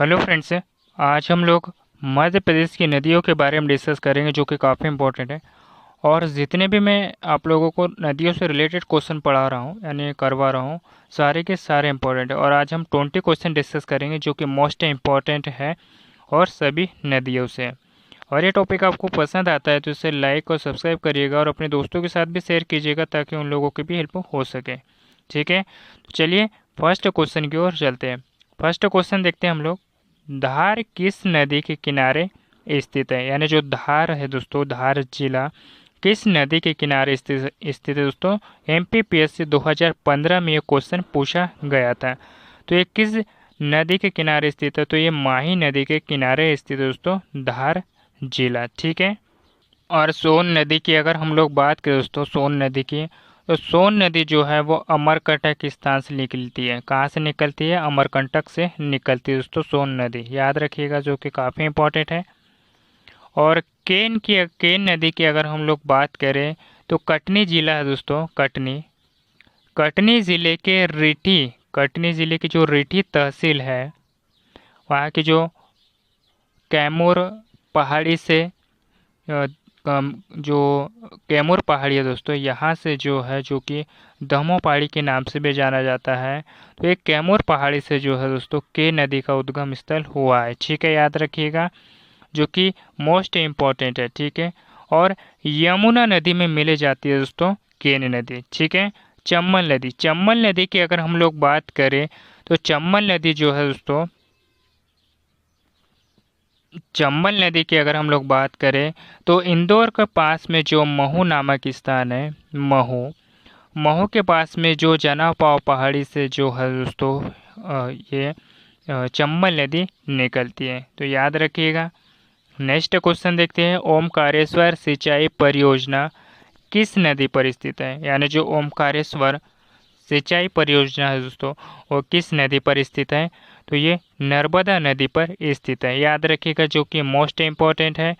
Hello friends. आज हम लोग मध्य प्रदेश की नदियों के बारे में डिस्कस करेंगे जो कि काफ़ी इंपॉर्टेंट है। और जितने भी मैं आप लोगों को नदियों से रिलेटेड क्वेश्चन पढ़ा रहा हूँ यानी करवा रहा हूँ, सारे के सारे इंपॉर्टेंट है। और आज हम 20 क्वेश्चन डिस्कस करेंगे जो कि मोस्ट इंपॉर्टेंट है और सभी नदियों से है। और ये टॉपिक आपको पसंद आता है तो इसे लाइक और सब्सक्राइब करिएगा और अपने दोस्तों के साथ भी शेयर कीजिएगा ताकि उन लोगों की भी हेल्प हो सके। ठीक है, तो चलिए फर्स्ट क्वेश्चन की ओर चलते हैं। फर्स्ट क्वेश्चन देखते हैं हम लोग। धार किस नदी के किनारे स्थित है? यानी जो धार है दोस्तों, धार जिला किस नदी के किनारे स्थित है दोस्तों? एमपीपीएससी 2015 में ये क्वेश्चन पूछा गया था। तो ये किस नदी के किनारे स्थित है? तो ये माही नदी के किनारे स्थित है दोस्तों, धार जिला। ठीक है। और सोन नदी की अगर हम लोग बात करें दोस्तों, सोन नदी की, तो सोन नदी जो है वो अमरकंटक स्थान से निकलती है। कहाँ से निकलती है? अमरकंटक से निकलती है दोस्तों सोन नदी, याद रखिएगा, जो कि काफ़ी इंपॉर्टेंट है। और केन नदी की अगर हम लोग बात करें तो कटनी जिला है दोस्तों, कटनी। कटनी ज़िले के कटनी ज़िले की जो रीठी तहसील है, वहाँ की जो कैमूर पहाड़ी से जो कैमूर पहाड़ी है दोस्तों, यहाँ से जो है, जो कि दमोह पहाड़ी के नाम से भी जाना जाता है, तो एक कैमूर पहाड़ी से जो है दोस्तों के नदी का उद्गम स्थल हुआ है। ठीक है, याद रखिएगा, जो कि मोस्ट इम्पॉर्टेंट है। ठीक है। और यमुना नदी में मिले जाती है दोस्तों केन नदी। ठीक है। चंबल नदी की अगर हम लोग बात करें तो चंबल नदी जो है दोस्तों, चंबल नदी की अगर हम लोग बात करें तो इंदौर के पास में जो महू नामक स्थान है, महू, महू के पास में जो जना पाव पहाड़ी से जो है दोस्तों ये चंबल नदी निकलती है। तो याद रखिएगा। नेक्स्ट क्वेश्चन देखते हैं। ओमकारेश्वर सिंचाई परियोजना किस नदी पर स्थित है? यानी जो ओमकारेश्वर सिंचाई परियोजना है दोस्तों, वो किस नदी पर स्थित है? तो ये नर्मदा नदी पर स्थित है, याद रखिएगा, जो कि मोस्ट इम्पोर्टेंट है।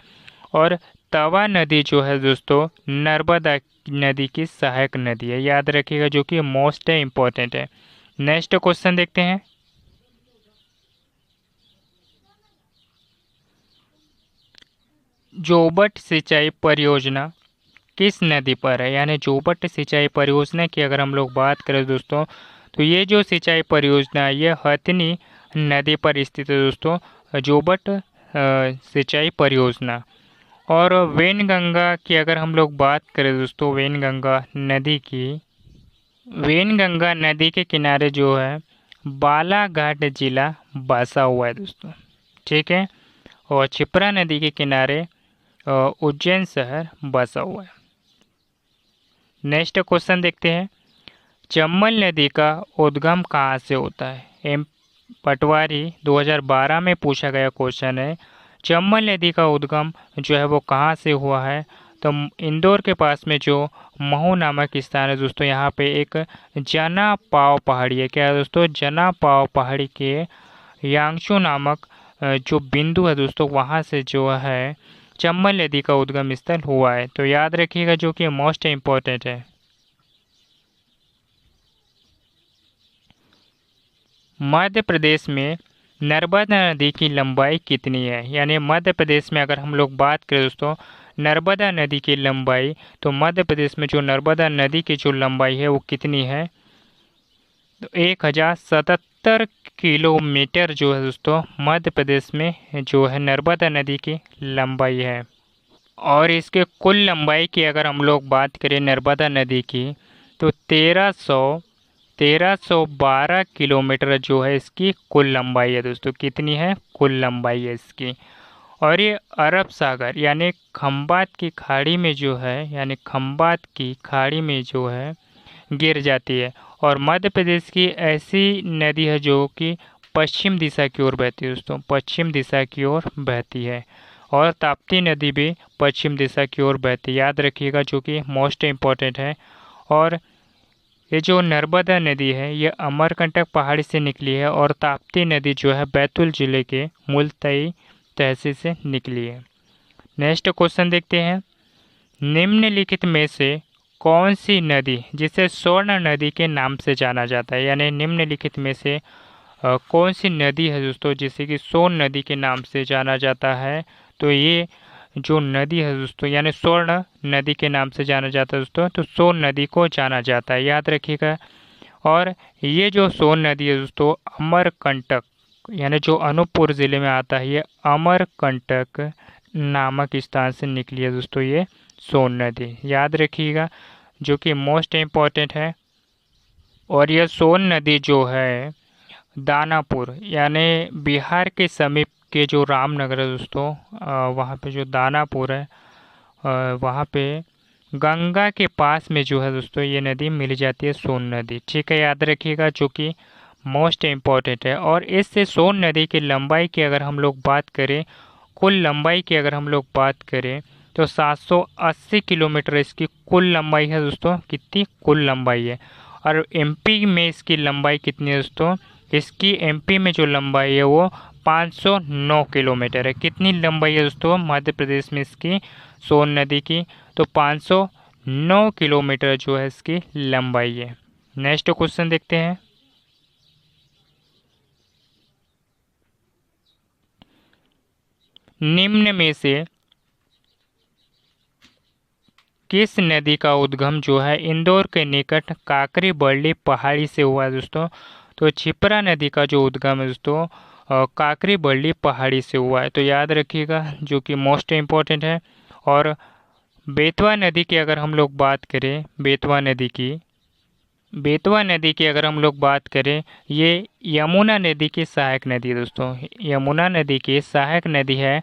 और तवा नदी जो है दोस्तों, नर्मदा नदी की सहायक नदी है, याद रखिएगा, जो कि मोस्ट इम्पोर्टेंट है। नेक्स्ट क्वेश्चन देखते हैं। जोबट सिंचाई परियोजना किस नदी पर है? यानी जोबट सिंचाई परियोजना की अगर हम लोग बात करें दोस्तों, तो ये जो सिंचाई परियोजना है ये हथनी नदी पर स्थित है दोस्तों, जोबट सिंचाई परियोजना। और वेनगंगा की अगर हम लोग बात करें दोस्तों, वेनगंगा नदी की, वेनगंगा नदी के किनारे जो है बालाघाट जिला बसा हुआ है दोस्तों। ठीक है। और क्षिप्रा नदी के किनारे उज्जैन शहर बसा हुआ है। नेक्स्ट क्वेश्चन देखते हैं। चंबल नदी का उद्गम कहाँ से होता है? एम पटवारी 2012 में पूछा गया क्वेश्चन है। चंबल नदी का उद्गम जो है वो कहाँ से हुआ है? तो इंदौर के पास में जो महू नामक स्थान है दोस्तों, यहाँ पे एक जना पाव पहाड़ी है। क्या है दोस्तों? जना पाव पहाड़ी के यांगशो नामक जो बिंदु है दोस्तों, वहाँ से जो है चंबल नदी का उद्गम स्थल हुआ है। तो याद रखिएगा, जो कि मोस्ट इम्पोर्टेंट है। मध्य प्रदेश में नर्मदा नदी की लंबाई कितनी है? यानी मध्य प्रदेश में अगर हम लोग बात करें दोस्तों नर्मदा नदी की लंबाई, तो मध्य प्रदेश में जो नर्मदा नदी की जो लंबाई है वो कितनी है? तो 1077 किलोमीटर जो है दोस्तों मध्य प्रदेश में जो है नर्मदा नदी की लंबाई है। और इसके कुल लंबाई की अगर हम लोग बात करें नर्मदा नदी की, तो 1312 किलोमीटर जो है इसकी कुल लंबाई है दोस्तों। कितनी है कुल लंबाई है इसकी? और ये अरब सागर यानी खंबात की खाड़ी में जो है, यानी खंबात की खाड़ी में जो है गिर जाती है। और मध्य प्रदेश की ऐसी नदी है जो कि पश्चिम दिशा की ओर बहती है दोस्तों, पश्चिम दिशा की ओर बहती है। और ताप्ती नदी भी पश्चिम दिशा की ओर बहती है, याद रखिएगा, जो कि मोस्ट इम्पॉर्टेंट है। और ये जो नर्मदा नदी है ये अमरकंटक पहाड़ी से निकली है और ताप्ती नदी जो है बैतूल जिले के मुल्ताई तहसील से निकली है। नेक्स्ट क्वेश्चन देखते हैं। निम्नलिखित में से कौन सी नदी जिसे स्वर्ण नदी के नाम से जाना जाता है? यानी निम्नलिखित में से कौन सी नदी है दोस्तों जिसे कि सोन नदी के नाम से जाना जाता है? तो ये जो नदी है दोस्तों यानी स्वर्ण नदी के नाम से जाना जाता है दोस्तों, तो सोन नदी को जाना जाता है, याद रखिएगा। और ये जो सोन नदी है दोस्तों अमरकंटक यानी जो अनूपपुर ज़िले में आता है, ये अमरकंटक नामक स्थान से निकली है दोस्तों ये सोन नदी, याद रखिएगा, जो कि मोस्ट इम्पॉर्टेंट है। और यह सोन नदी जो है दानापुर यानी बिहार के समीप के जो रामनगर है दोस्तों, वहाँ पे जो दानापुर है, वहाँ पे गंगा के पास में जो है दोस्तों ये नदी मिल जाती है सोन नदी, ठीक है, याद रखिएगा, जो कि मोस्ट इम्पॉर्टेंट है। और इससे सोन नदी की लंबाई की अगर हम लोग बात करें, कुल लंबाई की अगर हम लोग बात करें, तो 780 किलोमीटर इसकी कुल लंबाई है दोस्तों। कितनी कुल लंबाई है? और एमपी में इसकी लंबाई कितनी है दोस्तों? इसकी एमपी में जो लंबाई है वो 509 किलोमीटर है। कितनी लंबाई है दोस्तों मध्य प्रदेश में इसकी सोन नदी की? तो 509 किलोमीटर जो है इसकी लंबाई है। नेक्स्ट क्वेश्चन देखते हैं। निम्न में से किस नदी का उद्गम जो है इंदौर के निकट काकरी बरली पहाड़ी से हुआ है दोस्तों? तो छिपरा नदी का जो उद्गम है दोस्तों काकरी बरली पहाड़ी से हुआ है, तो याद रखिएगा, जो कि मोस्ट इम्पोर्टेंट है। और बेतवा नदी की अगर हम लोग बात करें, बेतवा नदी की अगर हम लोग बात करें, ये यमुना नदी की सहायक नदी है दोस्तों, यमुना नदी की सहायक नदी है।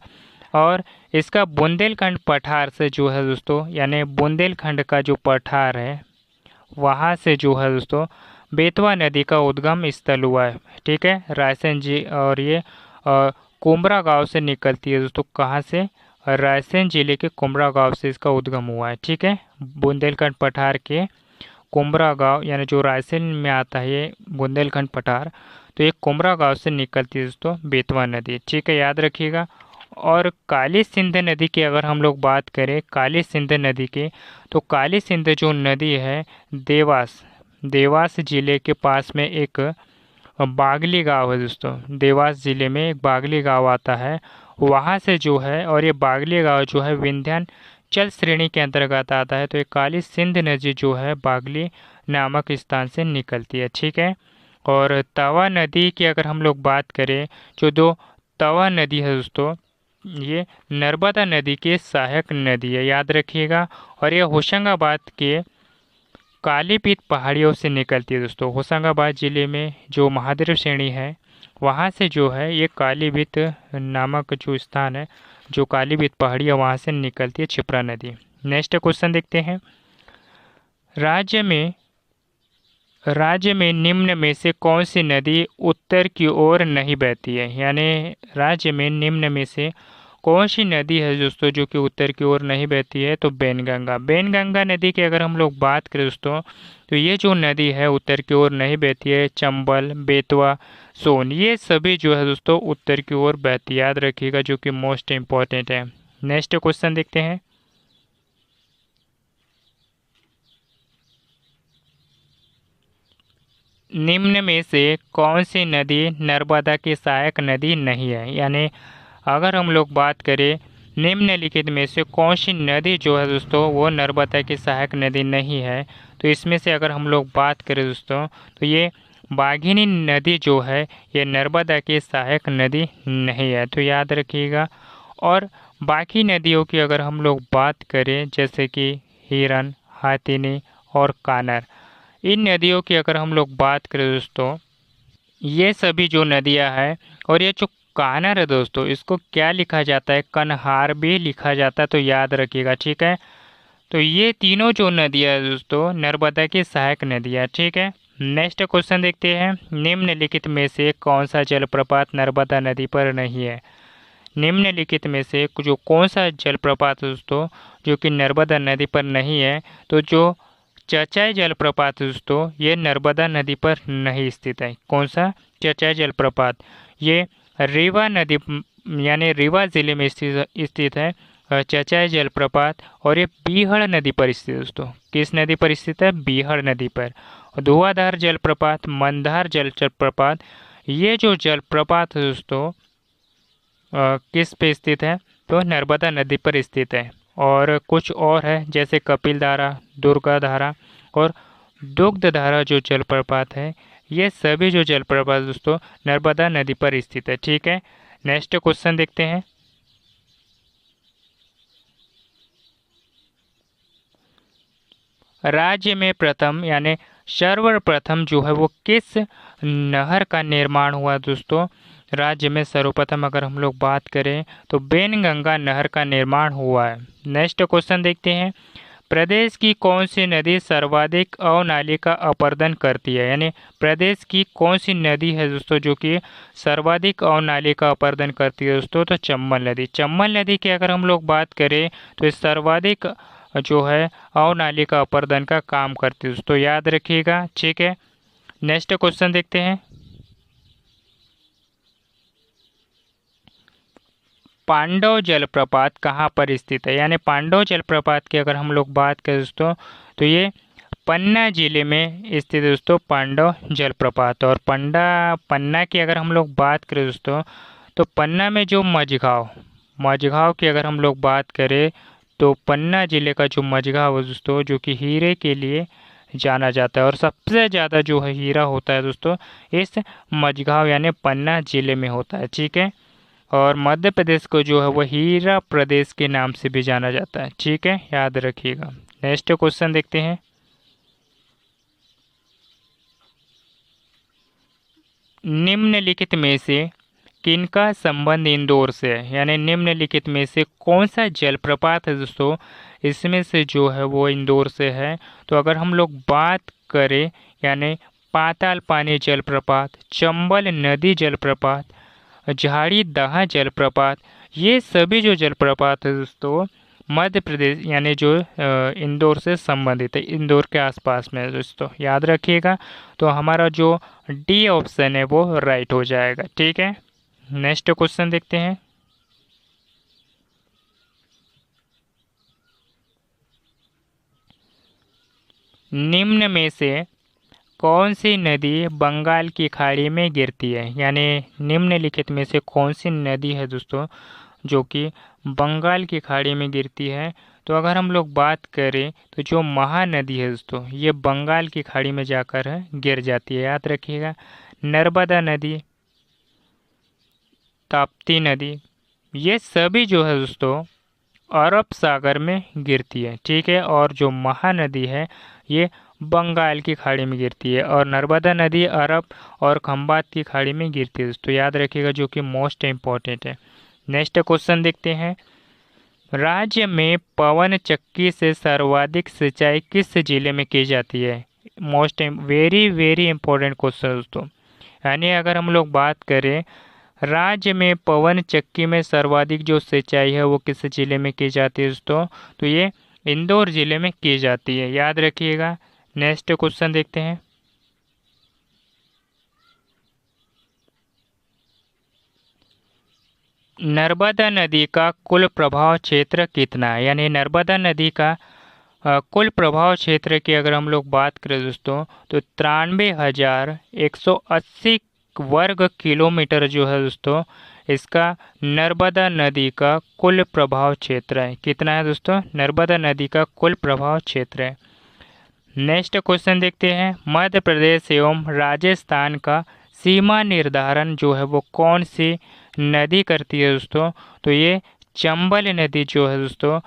और इसका बुंदेलखंड पठार से जो है दोस्तों, यानी बुंदेलखंड का जो पठार है वहाँ से जो है दोस्तों बेतवा नदी का उद्गम स्थल हुआ है, ठीक है, रायसेन जी। और ये कुमरा गांव से निकलती है दोस्तों, कहाँ से? रायसेन जिले के कुमरा गांव से इसका उद्गम हुआ है, ठीक है, बुंदेलखंड पठार के कुमरा गांव, यानी जो रायसेन में आता है ये बुंदेलखंड पठार, तो ये कुमरा गांव से निकलती है दोस्तों बेतवा नदी, ठीक है, याद रखिएगा। और काली सिंध नदी की अगर हम लोग बात करें, काली सिंध नदी की, तो काली सिंध जो नदी है देवास जिले के पास में एक बागली गांव है दोस्तों, देवास जिले में एक बागली गांव आता है, वहाँ से जो है, और ये बागली गांव जो है विंध्याचल श्रेणी के अंतर्गत आता है, तो ये काली सिंध नदी जो है बागली नामक स्थान से निकलती है, ठीक है। और तवा नदी की अगर हम लोग बात करें, जो दो तवा नदी है दोस्तों, ये नर्मदा नदी की सहायक नदी है, याद रखिएगा। और ये होशंगाबाद के कालीपीत पहाड़ियों से निकलती है दोस्तों, होशंगाबाद जिले में जो महादेव श्रेणी है वहाँ से जो है ये कालीपीत नामक जो स्थान है, जो कालीपीत पहाड़ियाँ वहाँ से निकलती है छिपरा नदी। नेक्स्ट क्वेश्चन देखते हैं। राज्य में निम्न में से कौन सी नदी उत्तर की ओर नहीं बहती है? यानी राज्य में निम्न में से कौन सी नदी है दोस्तों जो कि उत्तर की ओर नहीं बहती है? तो बेनगंगा नदी की अगर हम लोग बात करें दोस्तों, तो ये जो नदी है उत्तर की ओर नहीं बहती है। चंबल, बेतवा, सोन, ये सभी जो है दोस्तों उत्तर की ओर बहती है, याद रखिएगा, जो कि मोस्ट इम्पॉर्टेंट है। नेक्स्ट क्वेश्चन देखते हैं। निम्न में से कौन सी नदी नर्मदा की सहायक नदी नहीं है? यानी अगर हम लोग बात करें निम्नलिखित में से कौन सी नदी जो है दोस्तों वो नर्मदा की सहायक नदी नहीं है, तो इसमें से अगर हम लोग बात करें दोस्तों, तो ये बाघिनी नदी जो है ये नर्मदा की सहायक नदी नहीं है, तो याद रखिएगा। और बाकी नदियों की अगर हम लोग बात करें, जैसे कि हिरन, हाथिनी और कानर, इन नदियों की अगर हम लोग बात करें दोस्तों, ये सभी जो नदियां हैं, और ये जो कानर है दोस्तों इसको क्या लिखा जाता है? कन्हार भी लिखा जाता है, तो याद रखिएगा, ठीक है। तो ये तीनों जो नदियां है दोस्तों नर्मदा की सहायक नदियां, ठीक है। नेक्स्ट क्वेश्चन देखते हैं। निम्नलिखित में से कौन सा जलप्रपात नर्मदा नदी पर नहीं है? निम्नलिखित में से जो कौन सा जलप्रपात है दोस्तों जो कि नर्मदा नदी पर नहीं है? तो जो चचाई जलप्रपात है दोस्तों ये नर्मदा नदी पर नहीं स्थित है। कौन सा चचाई जलप्रपात? ये रीवा नदी यानी रीवा जिले में स्थित है चचाई जलप्रपात, और ये बीहड़ नदी पर स्थित है दोस्तों। किस नदी पर स्थित है? बीहड़ नदी पर। धुआंधार जलप्रपात, मंदार जलप्रपात, ये जो जलप्रपात है दोस्तों किस पे स्थित है, तो नर्मदा नदी पर स्थित है। और कुछ और है जैसे कपिल धारा, दुर्गा धारा और दुग्ध धारा जो जलप्रपात है, ये सभी जो जलप्रपात दोस्तों नर्मदा नदी पर स्थित है। ठीक है, नेक्स्ट क्वेश्चन देखते हैं। राज्य में प्रथम यानी सर्वप्रथम जो है वो किस नहर का निर्माण हुआ दोस्तों। राज्य में सर्वप्रथम अगर हम लोग बात करें तो बेनगंगा नहर का निर्माण हुआ है। नेक्स्ट क्वेश्चन देखते हैं। प्रदेश की कौन सी नदी सर्वाधिक अवनाली का अपरदन करती है, यानी प्रदेश की कौन सी नदी है दोस्तों जो कि सर्वाधिक अवनाली का अपरदन करती है दोस्तों, तो चंबल नदी। चंबल नदी की अगर हम लोग बात करें तो ये सर्वाधिक जो है अवनाली का अपरदन का काम करती है दोस्तों, याद रखिएगा। ठीक है, नेक्स्ट क्वेश्चन देखते हैं। पांडव जलप्रपात कहाँ पर स्थित है, यानी पांडव जलप्रपात की अगर हम लोग बात करें दोस्तों तो ये पन्ना जिले में स्थित है दोस्तों, पांडव जलप्रपात। और पन्ना की अगर हम लोग बात करें दोस्तों तो पन्ना में जो मझगांव की अगर हम लोग बात करें तो पन्ना जिले का जो मझगांव है दोस्तों जो कि हीरे के लिए जाना जाता है, और सबसे ज़्यादा जो है हीरा होता है दोस्तों इस मझगांव यानी पन्ना जिले में होता है। ठीक है, और मध्य प्रदेश को जो है वो हीरा प्रदेश के नाम से भी जाना जाता है। ठीक है, याद रखिएगा। नेक्स्ट क्वेश्चन देखते हैं। निम्नलिखित में से किनका संबंध इंदौर से है, यानी निम्नलिखित में से कौन सा जलप्रपात है दोस्तों इसमें से जो है वो इंदौर से है। तो अगर हम लोग बात करें यानी पाताल पानी जलप्रपात, चंबल नदी जलप्रपात, झाड़ी दहा जलप्रपात, ये सभी जो जलप्रपात है दोस्तों मध्य प्रदेश यानी जो इंदौर से संबंधित है, इंदौर के आसपास में है दोस्तों, याद रखिएगा। तो हमारा जो डी ऑप्शन है वो राइट हो जाएगा। ठीक है, नेक्स्ट क्वेश्चन देखते हैं। निम्न में से कौन सी नदी बंगाल की खाड़ी में गिरती है, यानी निम्नलिखित में से कौन सी नदी है दोस्तों जो कि बंगाल की खाड़ी में गिरती है। तो अगर हम लोग बात करें तो जो महानदी है दोस्तों ये बंगाल की खाड़ी में जाकर गिर जाती है, याद रखिएगा। नर्मदा नदी, ताप्ती नदी, ये सभी जो है दोस्तों अरब सागर में गिरती है। ठीक है, और जो महानदी है ये बंगाल की खाड़ी में गिरती है, और नर्मदा नदी अरब और खंबात की खाड़ी में गिरती है दोस्तों, याद रखिएगा, जो कि मोस्ट इम्पॉर्टेंट है। नेक्स्ट क्वेश्चन देखते हैं। राज्य में पवन चक्की से सर्वाधिक सिंचाई किस जिले में की जाती है। Most very very important question दोस्तों, यानी अगर हम लोग बात करें राज्य में पवन चक्की में सर्वाधिक जो सिंचाई है वो किस जिले में की जाती है दोस्तों, तो ये इंदौर जिले में की जाती है, याद रखिएगा। नेक्स्ट क्वेश्चन देखते हैं। नर्मदा नदी का कुल प्रभाव क्षेत्र कितना है, यानी नर्मदा नदी का कुल प्रभाव क्षेत्र की अगर हम लोग बात करें दोस्तों तो 93,180 वर्ग किलोमीटर जो है दोस्तों इसका नर्मदा नदी का कुल प्रभाव क्षेत्र है। कितना है दोस्तों, नर्मदा नदी का कुल प्रभाव क्षेत्र है। नेक्स्ट क्वेश्चन देखते हैं। मध्य प्रदेश एवं राजस्थान का सीमा निर्धारण जो है वो कौन सी नदी करती है दोस्तों, तो ये चंबल नदी जो है दोस्तों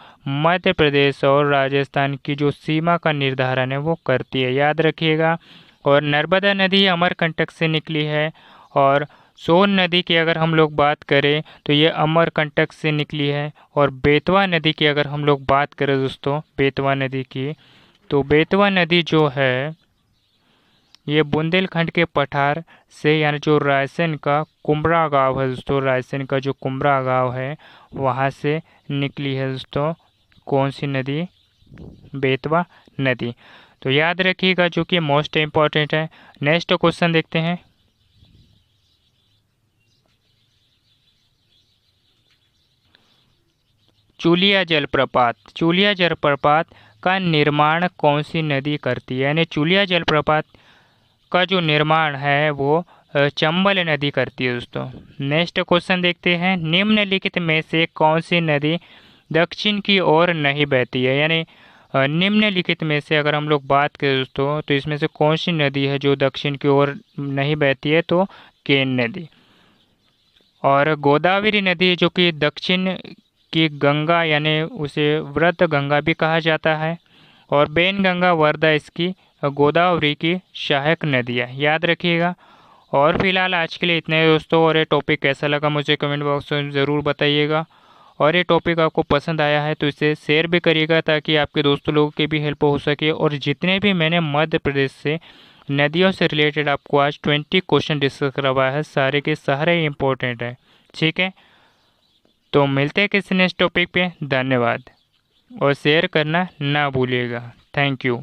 मध्य प्रदेश और राजस्थान की जो सीमा का निर्धारण है वो करती है, याद रखिएगा। और नर्मदा नदी अमरकंटक से निकली है, और सोन नदी की अगर हम लोग बात करें तो ये अमरकंटक से निकली है। और बेतवा नदी की अगर हम लोग बात करें दोस्तों बेतवा नदी की, तो बेतवा नदी जो है ये बुंदेलखंड के पठार से यानी जो रायसेन का कुम्बरा गांव है दोस्तों, रायसेन का जो कुम्बरा गांव है वहाँ से निकली है दोस्तों कौन सी नदी, बेतवा नदी। तो याद रखिएगा, जो कि मोस्ट इम्पॉर्टेंट है। नेक्स्ट क्वेश्चन देखते हैं। चूलिया जलप्रपात, चूलिया जलप्रपात का निर्माण कौन सी नदी करती है, यानी चूलिया जलप्रपात का जो निर्माण है वो चंबल नदी करती है दोस्तों। नेक्स्ट क्वेश्चन देखते हैं, निम्नलिखित में से कौन सी नदी दक्षिण की ओर नहीं बहती है? यानी निम्नलिखित में से अगर हम लोग बात करें दोस्तों, तो इसमें से कौन सी नदी है जो दक्षिण की ओर नहीं बहती है? तो केन नदी। और गोदावरी नदी जो कि दक्षिण की गंगा यानी उसे व्रत गंगा भी कहा जाता है। और बेनगंगा वर्धा इसकी गोदावरी की सहायक नदियाँ, याद रखिएगा। और फिलहाल आज के लिए इतने दोस्तों, और ये टॉपिक कैसा लगा मुझे कमेंट बॉक्स में ज़रूर बताइएगा। और ये टॉपिक आपको पसंद आया है तो इसे शेयर भी करिएगा ताकि आपके दोस्तों लोगों की भी हेल्प हो सके। और जितने भी मैंने मध्य प्रदेश से नदियों से रिलेटेड आपको आज 20 क्वेश्चन डिस्कस करवाया है, सारे के सारे इंपॉर्टेंट हैं। ठीक है, तो मिलते हैं किसी नेक्स्ट टॉपिक पे। धन्यवाद, और शेयर करना ना भूलिएगा। Thank you.